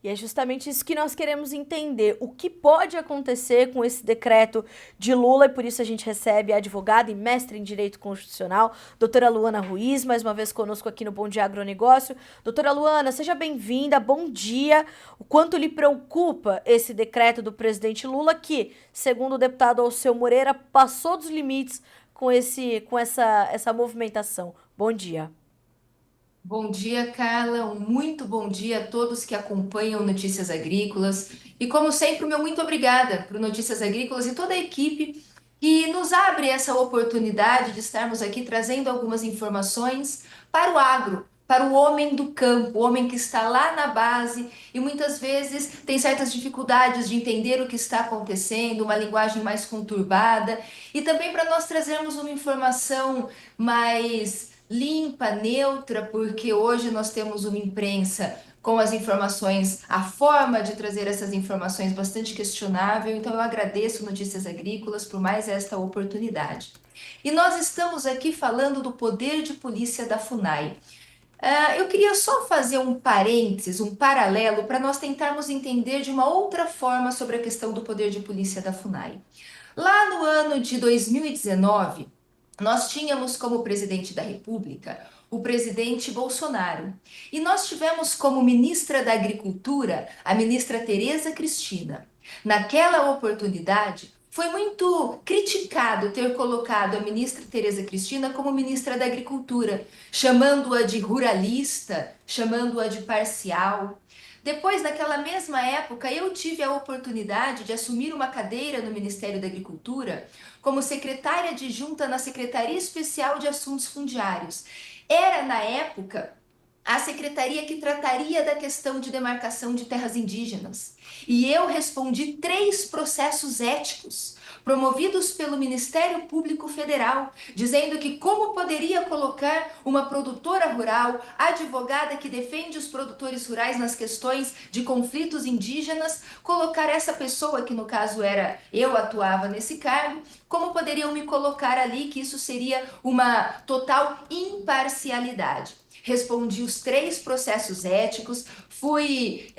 E é justamente isso que nós queremos entender. O que pode acontecer com esse decreto de Lula, e por isso a gente recebe a advogada e mestre em Direito Constitucional, doutora Luana Ruiz, mais uma vez conosco aqui no Bom Dia Agronegócio. Doutora Luana, seja bem-vinda, bom dia. O quanto lhe preocupa esse decreto do presidente Lula, que, segundo o deputado Alceu Moreira, passou dos limites com essa movimentação. Bom dia. Bom dia, Carla. Um muito bom dia a todos que acompanham Notícias Agrícolas. E, como sempre, o meu muito obrigada para o Notícias Agrícolas e toda a equipe que nos abre essa oportunidade de estarmos aqui trazendo algumas informações para o agro, para o homem do campo, o homem que está lá na base e muitas vezes tem certas dificuldades de entender o que está acontecendo, uma linguagem mais conturbada, e também para nós trazermos uma informação mais limpa, neutra, porque hoje nós temos uma imprensa com as informações, a forma de trazer essas informações bastante questionável. Então eu agradeço Notícias Agrícolas por mais esta oportunidade. E nós estamos aqui falando do poder de polícia da FUNAI. Eu queria só fazer um parênteses, um paralelo, para nós tentarmos entender de uma outra forma sobre a questão do poder de polícia da FUNAI. Lá no ano de 2019, nós tínhamos como presidente da República o presidente Bolsonaro. E nós tivemos como ministra da Agricultura a ministra Tereza Cristina. Naquela oportunidade, foi muito criticado ter colocado a ministra Tereza Cristina como ministra da Agricultura, chamando-a de ruralista, chamando-a de parcial. Depois, naquela mesma época, eu tive a oportunidade de assumir uma cadeira no Ministério da Agricultura como secretária adjunta na Secretaria Especial de Assuntos Fundiários. Era, na época, a secretaria que trataria da questão de demarcação de terras indígenas. E eu respondi 3 processos éticos promovidos pelo Ministério Público Federal, dizendo que como poderia colocar uma produtora rural, advogada que defende os produtores rurais nas questões de conflitos indígenas, colocar essa pessoa, que no caso era eu, atuava nesse cargo, como poderiam me colocar ali, que isso seria uma total imparcialidade. Respondi os 3 processos éticos, fui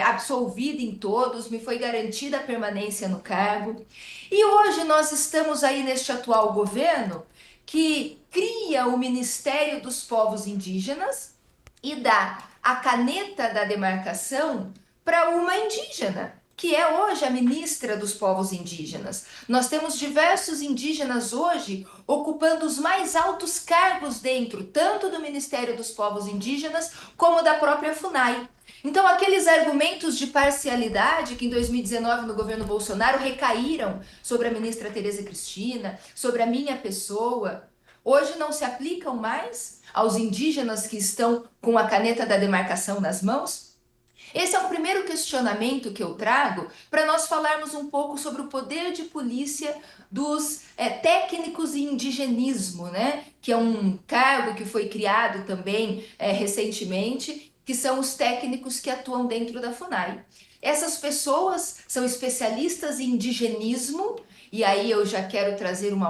absolvida em todos, me foi garantida a permanência no cargo. E hoje nós estamos aí neste atual governo que cria o Ministério dos Povos Indígenas e dá a caneta da demarcação para uma indígena, que é hoje a ministra dos povos indígenas. Nós temos diversos indígenas hoje ocupando os mais altos cargos dentro, tanto do Ministério dos Povos Indígenas como da própria FUNAI. Então, aqueles argumentos de parcialidade que em 2019 no governo Bolsonaro recaíram sobre a ministra Tereza Cristina, sobre a minha pessoa, hoje não se aplicam mais aos indígenas que estão com a caneta da demarcação nas mãos? Esse é o primeiro questionamento que eu trago para nós falarmos um pouco sobre o poder de polícia dos técnicos em indigenismo, né? Que é um cargo que foi criado também recentemente, que são os técnicos que atuam dentro da FUNAI. Essas pessoas são especialistas em indigenismo, e aí eu já quero trazer um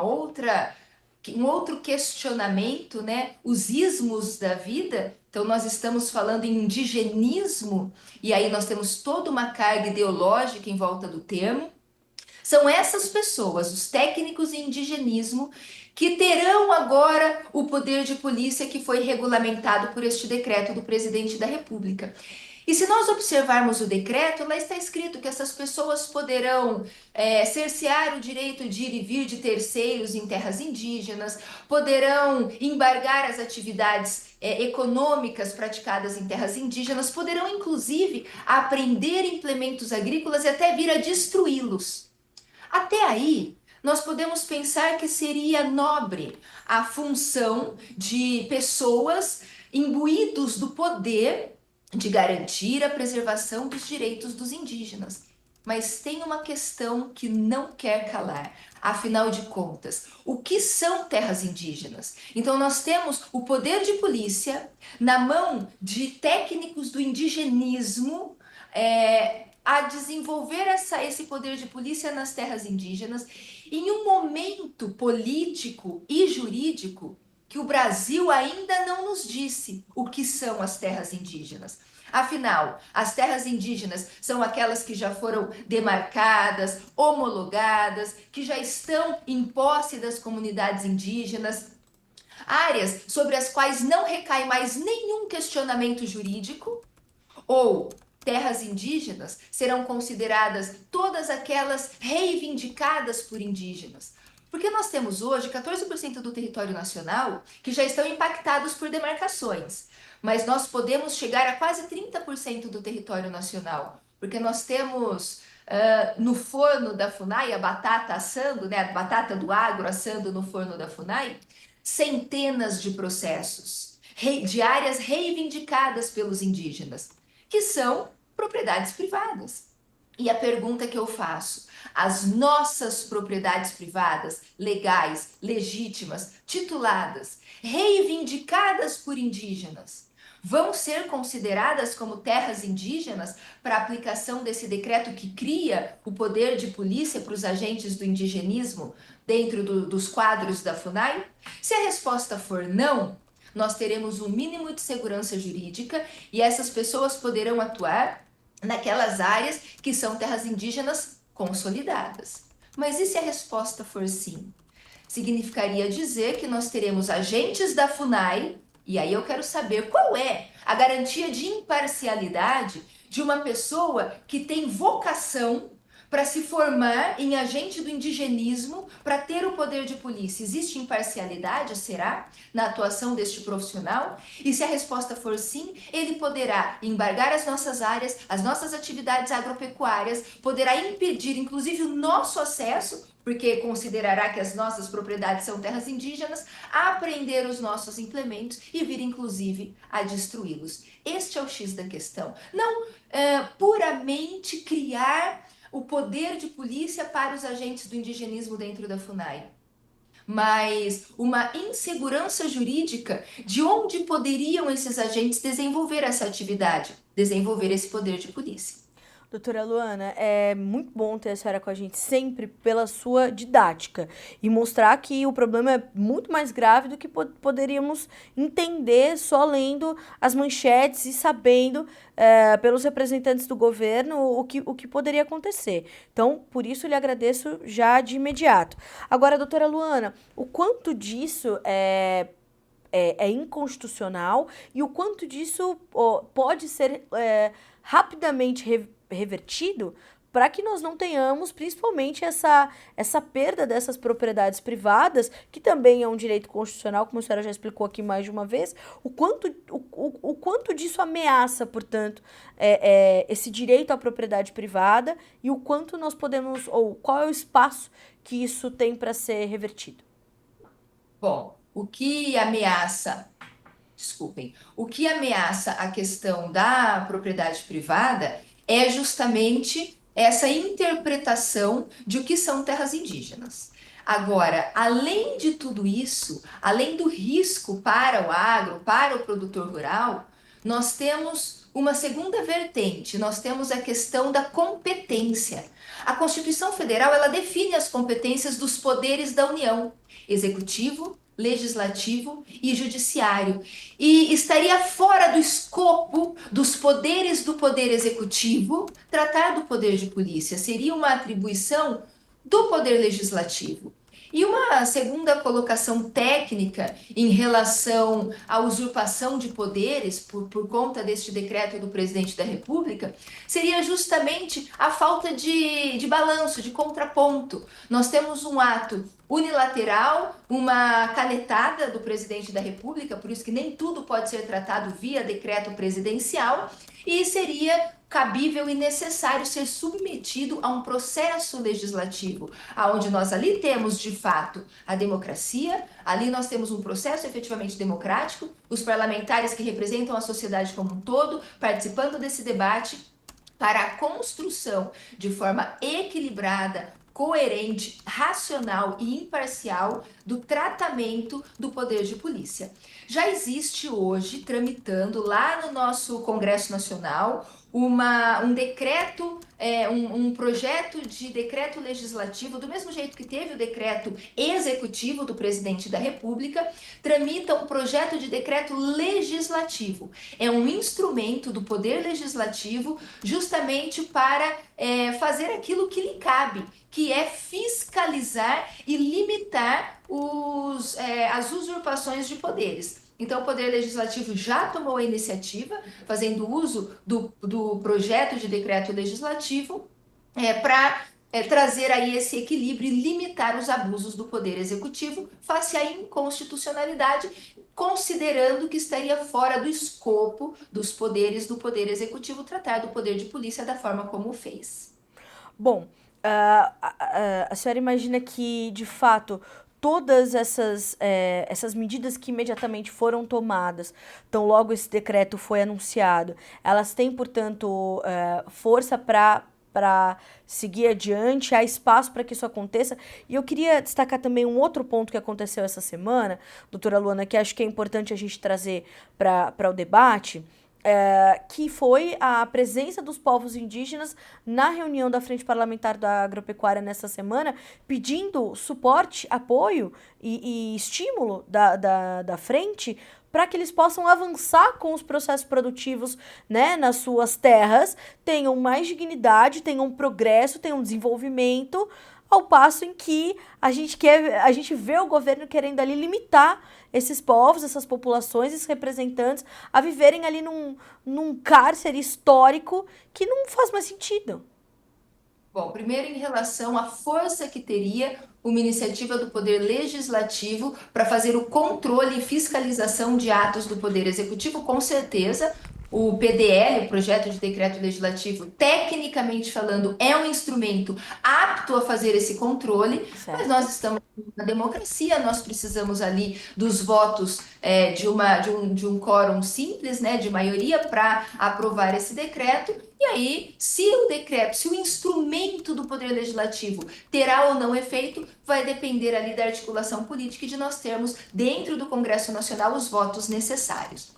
outro questionamento, né? Os ismos da vida. Então, nós estamos falando em indigenismo, e aí nós temos toda uma carga ideológica em volta do termo. São essas pessoas, os técnicos em indigenismo, que terão agora o poder de polícia que foi regulamentado por este decreto do presidente da República. E se nós observarmos o decreto, lá está escrito que essas pessoas poderão cercear o direito de ir e vir de terceiros em terras indígenas, poderão embargar as atividades econômicas praticadas em terras indígenas, poderão inclusive apreender implementos agrícolas e até vir a destruí-los. Até aí, nós podemos pensar que seria nobre a função de pessoas imbuídos do poder de garantir a preservação dos direitos dos indígenas. Mas tem uma questão que não quer calar. Afinal de contas, o que são terras indígenas? Então, nós temos o poder de polícia na mão de técnicos do indigenismo, a desenvolver esse poder de polícia nas terras indígenas em um momento político e jurídico que o Brasil ainda não nos disse o que são as terras indígenas. Afinal, as terras indígenas são aquelas que já foram demarcadas, homologadas, que já estão em posse das comunidades indígenas, áreas sobre as quais não recai mais nenhum questionamento jurídico, ou terras indígenas serão consideradas todas aquelas reivindicadas por indígenas. Porque nós temos hoje 14% do território nacional que já estão impactados por demarcações, mas nós podemos chegar a quase 30% do território nacional, porque nós temos no forno da FUNAI, a batata assando, né, a batata do agro assando no forno da FUNAI, centenas de processos de áreas reivindicadas pelos indígenas, que são propriedades privadas. E a pergunta que eu faço: as nossas propriedades privadas, legais, legítimas, tituladas, reivindicadas por indígenas, vão ser consideradas como terras indígenas para aplicação desse decreto que cria o poder de polícia para os agentes do indigenismo dentro dos quadros da FUNAI? Se a resposta for não, nós teremos um mínimo de segurança jurídica e essas pessoas poderão atuar naquelas áreas que são terras indígenas consolidadas. Mas e se a resposta for sim? Significaria dizer que nós teremos agentes da FUNAI, e aí eu quero saber qual é a garantia de imparcialidade de uma pessoa que tem vocação para se formar em agente do indigenismo, para ter o poder de polícia. Existe imparcialidade, será, na atuação deste profissional? E se a resposta for sim, ele poderá embargar as nossas áreas, as nossas atividades agropecuárias, poderá impedir, inclusive, o nosso acesso, porque considerará que as nossas propriedades são terras indígenas, a apreender os nossos implementos e vir, inclusive, a destruí-los. Este é o X da questão. Não puramente criar o poder de polícia para os agentes do indigenismo dentro da FUNAI, mas uma insegurança jurídica de onde poderiam esses agentes desenvolver essa atividade, desenvolver esse poder de polícia. Doutora Luana, é muito bom ter a senhora com a gente sempre pela sua didática e mostrar que o problema é muito mais grave do que poderíamos entender só lendo as manchetes e sabendo pelos representantes do governo o que poderia acontecer. Então, por isso, lhe agradeço já de imediato. Agora, doutora Luana, o quanto disso é inconstitucional e o quanto disso pode ser rapidamente revertido para que nós não tenhamos principalmente essa perda dessas propriedades privadas, que também é um direito constitucional, como a senhora já explicou aqui mais de uma vez, o quanto disso ameaça, portanto, esse direito à propriedade privada e o quanto nós podemos, ou qual é o espaço que isso tem para ser revertido. Bom, o que ameaça a questão da propriedade privada é justamente essa interpretação de o que são terras indígenas. Agora, além de tudo isso, além do risco para o agro, para o produtor rural, nós temos uma segunda vertente, nós temos a questão da competência. A Constituição Federal, ela define as competências dos poderes da União: executivo, legislativo e judiciário, e estaria fora do escopo dos poderes do poder executivo tratar do poder de polícia, seria uma atribuição do poder legislativo. E uma segunda colocação técnica em relação à usurpação de poderes por conta deste decreto do presidente da República seria justamente a falta de balanço, de contraponto. Nós temos um ato unilateral, uma canetada do presidente da República, por isso que nem tudo pode ser tratado via decreto presidencial, e seria cabível e necessário ser submetido a um processo legislativo, onde nós ali temos, de fato, a democracia, ali nós temos um processo efetivamente democrático, os parlamentares que representam a sociedade como um todo, participando desse debate para a construção de forma equilibrada, coerente, racional e imparcial do tratamento do poder de polícia. Já existe hoje, tramitando lá no nosso Congresso Nacional, um decreto, um projeto de decreto legislativo, do mesmo jeito que teve o decreto executivo do presidente da República, tramita um projeto de decreto legislativo. É um instrumento do poder legislativo justamente para fazer aquilo que lhe cabe, que é fiscalizar e limitar as usurpações de poderes. Então, o Poder Legislativo já tomou a iniciativa, fazendo uso do projeto de decreto legislativo, para trazer aí esse equilíbrio e limitar os abusos do Poder Executivo face à inconstitucionalidade, considerando que estaria fora do escopo dos poderes do Poder Executivo tratar do poder de polícia da forma como fez. Bom, a senhora imagina que, de fato, todas essas medidas que imediatamente foram tomadas, então logo esse decreto foi anunciado, elas têm, portanto, força para seguir adiante, há espaço para que isso aconteça. E eu queria destacar também um outro ponto que aconteceu essa semana, doutora Luana, que acho que é importante a gente trazer para o debate, que foi a presença dos povos indígenas na reunião da Frente Parlamentar da Agropecuária nessa semana, pedindo suporte, apoio e estímulo da frente para que eles possam avançar com os processos produtivos, né, nas suas terras, tenham mais dignidade, tenham progresso, tenham desenvolvimento, ao passo em que a gente vê o governo querendo ali limitar esses povos, essas populações, esses representantes a viverem ali num cárcere histórico que não faz mais sentido. Bom, primeiro em relação à força que teria uma iniciativa do Poder Legislativo para fazer o controle e fiscalização de atos do Poder Executivo, com certeza. O PDL, o Projeto de Decreto Legislativo, tecnicamente falando, é um instrumento apto a fazer esse controle, mas Certo. nós estamos na democracia, nós precisamos ali dos votos de um quórum simples, né, de maioria, para aprovar esse decreto. E aí, se o instrumento do Poder Legislativo terá ou não efeito, vai depender ali da articulação política e de nós termos dentro do Congresso Nacional os votos necessários.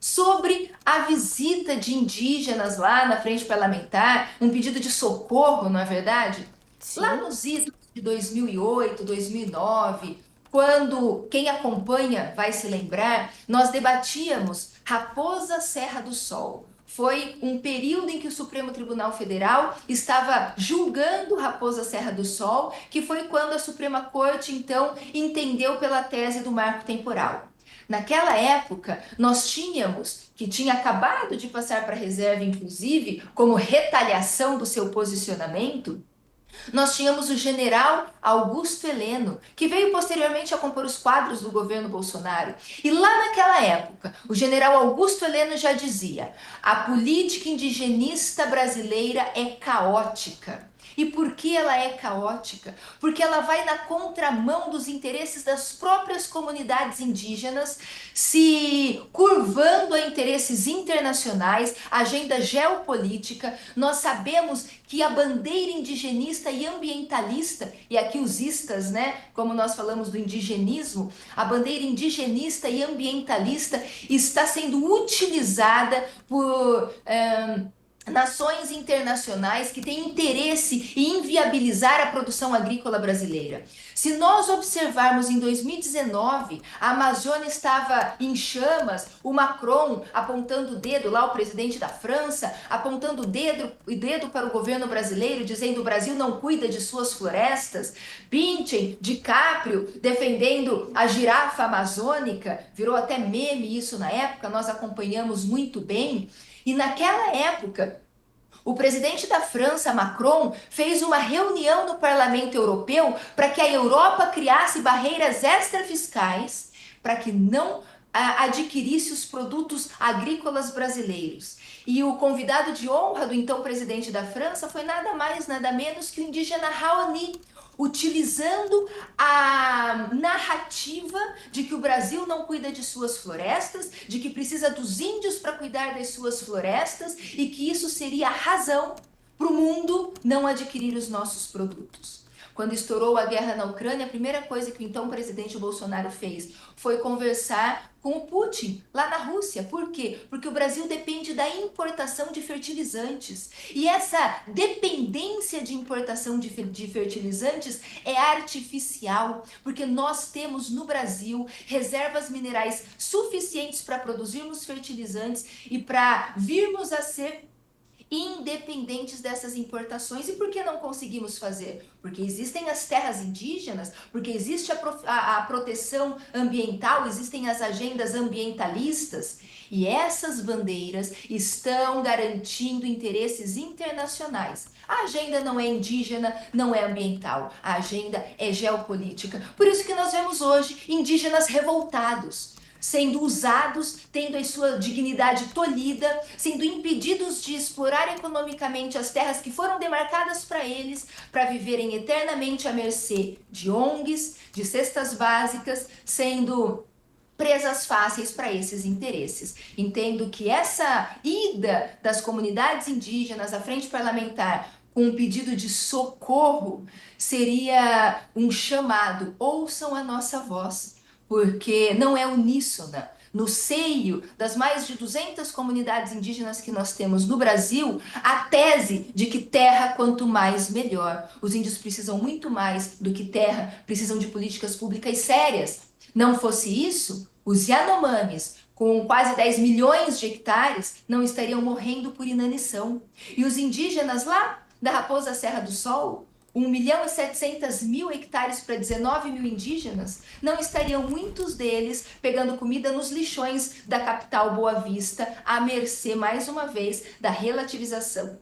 Sobre a visita de indígenas lá na frente parlamentar, um pedido de socorro, não é verdade? Lá Sim. nos idos de 2008, 2009, quando quem acompanha vai se lembrar, nós debatíamos Raposa Serra do Sol. Foi um período em que o Supremo Tribunal Federal estava julgando Raposa Serra do Sol, que foi quando a Suprema Corte, então, entendeu pela tese do marco temporal. Naquela época, nós que tinha acabado de passar para a reserva, inclusive, como retaliação do seu posicionamento, nós tínhamos o general Augusto Heleno, que veio posteriormente a compor os quadros do governo Bolsonaro. E lá naquela época, o general Augusto Heleno já dizia: a política indigenista brasileira é caótica. E por que ela é caótica? Porque ela vai na contramão dos interesses das próprias comunidades indígenas, se curvando a interesses internacionais, agenda geopolítica. Nós sabemos que a bandeira indigenista e ambientalista, e aqui os istas, né, como nós falamos do indigenismo, a bandeira indigenista e ambientalista está sendo utilizada por nações internacionais que têm interesse em inviabilizar a produção agrícola brasileira. Se nós observarmos em 2019, a Amazônia estava em chamas, o Macron apontando o dedo, lá o presidente da França, apontando o dedo para o governo brasileiro, dizendo: o Brasil não cuida de suas florestas. Pinchen, DiCaprio, defendendo a girafa amazônica, virou até meme isso na época, nós acompanhamos muito bem. E naquela época, o presidente da França, Macron, fez uma reunião no Parlamento Europeu para que a Europa criasse barreiras extrafiscais para que não adquirisse os produtos agrícolas brasileiros. E o convidado de honra do então presidente da França foi nada mais, nada menos que o indígena Raoni, utilizando a narrativa de que o Brasil não cuida de suas florestas, de que precisa dos índios para cuidar das suas florestas e que isso seria a razão para o mundo não adquirir os nossos produtos. quando estourou a guerra na Ucrânia, a primeira coisa que o então presidente Bolsonaro fez foi conversar com o Putin lá na Rússia. Por quê? Porque o Brasil depende da importação de fertilizantes. E essa dependência de importação de fertilizantes é artificial, porque nós temos no Brasil reservas minerais suficientes para produzirmos fertilizantes e para virmos a ser independentes dessas importações. E por que não conseguimos fazer? Porque existem as terras indígenas, porque existe a proteção ambiental, existem as agendas ambientalistas, e essas bandeiras estão garantindo interesses internacionais. A agenda não é indígena, não é ambiental, a agenda é geopolítica. Por isso que nós vemos hoje indígenas revoltados, sendo usados, tendo a sua dignidade tolhida, sendo impedidos de explorar economicamente as terras que foram demarcadas para eles, para viverem eternamente à mercê de ONGs, de cestas básicas, sendo presas fáceis para esses interesses. Entendo que essa ida das comunidades indígenas à frente parlamentar com um pedido de socorro seria um chamado: ouçam a nossa voz, porque não é uníssona. No seio das mais de 200 comunidades indígenas que nós temos no Brasil, a tese de que terra quanto mais melhor. Os índios precisam muito mais do que terra, precisam de políticas públicas sérias. Não fosse isso, os Yanomamis, com quase 10 milhões de hectares, não estariam morrendo por inanição. E os indígenas lá da Raposa Serra do Sol, 1.700.000 hectares para 19 mil indígenas, não estariam muitos deles pegando comida nos lixões da capital Boa Vista, à mercê, mais uma vez, da relativização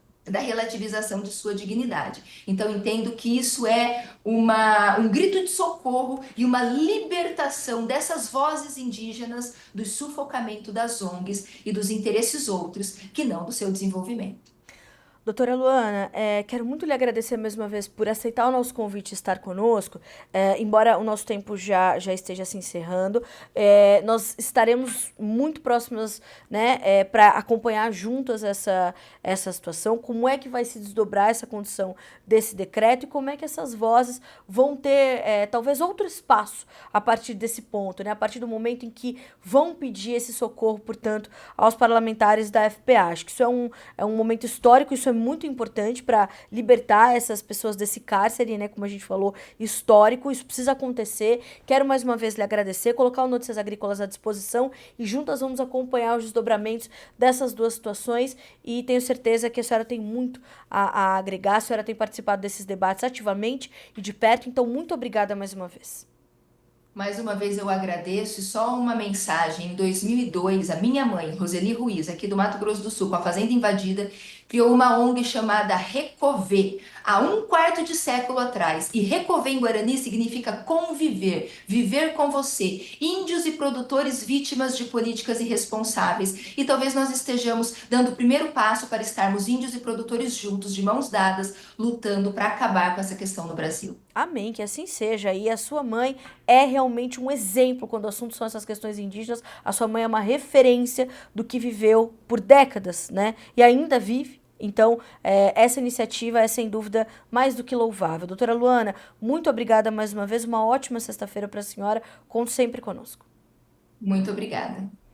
de sua dignidade. Então, entendo que isso é um grito de socorro e uma libertação dessas vozes indígenas do sufocamento das ONGs e dos interesses outros, que não do seu desenvolvimento. Doutora Luana, quero muito lhe agradecer mais uma vez por aceitar o nosso convite e estar conosco. Embora o nosso tempo já esteja se encerrando, nós estaremos muito próximas, né, para acompanhar juntas essa situação, como é que vai se desdobrar essa condição desse decreto e como é que essas vozes vão ter talvez outro espaço a partir desse ponto, né, a partir do momento em que vão pedir esse socorro, portanto, aos parlamentares da FPA. Acho que isso é um momento histórico, isso é muito importante para libertar essas pessoas desse cárcere, né, como a gente falou, histórico. Isso precisa acontecer. Quero mais uma vez lhe agradecer, colocar o Notícias Agrícolas à disposição e juntas vamos acompanhar os desdobramentos dessas duas situações e tenho certeza que a senhora tem muito a agregar, a senhora tem participado desses debates ativamente e de perto, então muito obrigada mais uma vez. Mais uma vez eu agradeço, e só uma mensagem: em 2002, a minha mãe, Roseli Ruiz, aqui do Mato Grosso do Sul, com a fazenda invadida, criou uma ONG chamada Recovê, há um quarto de século atrás. E Recovê em Guarani significa conviver, viver com você. Índios e produtores vítimas de políticas irresponsáveis. E talvez nós estejamos dando o primeiro passo para estarmos índios e produtores juntos, de mãos dadas, lutando para acabar com essa questão no Brasil. Amém, que assim seja. E a sua mãe é realmente um exemplo quando o assunto são essas questões indígenas. A sua mãe é uma referência do que viveu por décadas, né? E ainda vive. Então, essa iniciativa é, sem dúvida, mais do que louvável. Doutora Luana, muito obrigada mais uma vez. Uma ótima sexta-feira para a senhora. Conte sempre conosco. Muito obrigada.